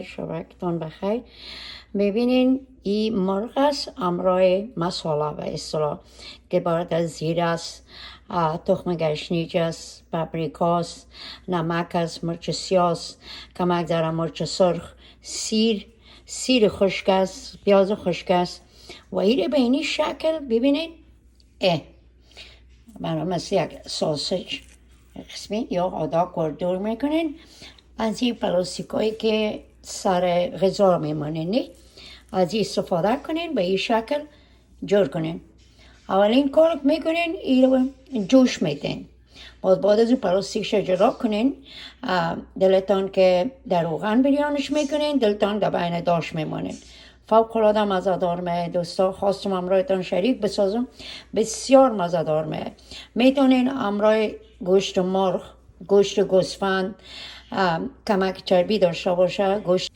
شبکتون بخیر. ببینین این مرغ است همراه مساله به اصطلاح که باید از زیر است، تخم گشنیج است، پاپریکا است، نمک است، مرچ سیاه است، کمک ذره مرچ سرخ، سیر خشک است، پیاز خشک است و این به این شکل ببینین برای مثل یک ساسج قسمی یا آداک وردور میکنین از این پلاستیکایی که سر غذا میمونین از این استفاده کنین به این شکل جور کنین. اولین کار میکنین این رو جوش میدین، بعد از این پلاستیکش جدا کنین. دلتان که در روغن بریانش میکنین، دلتان در بین داش میمونین. فوق العاده مزه‌دار میه دوستا. خواستم همراهتان شریک بسازم، بسیار مزه‌دار میه. میتونین همراه گوشت مرغ، گوشت گوسفند کمک چربی داشته باشه، گوشت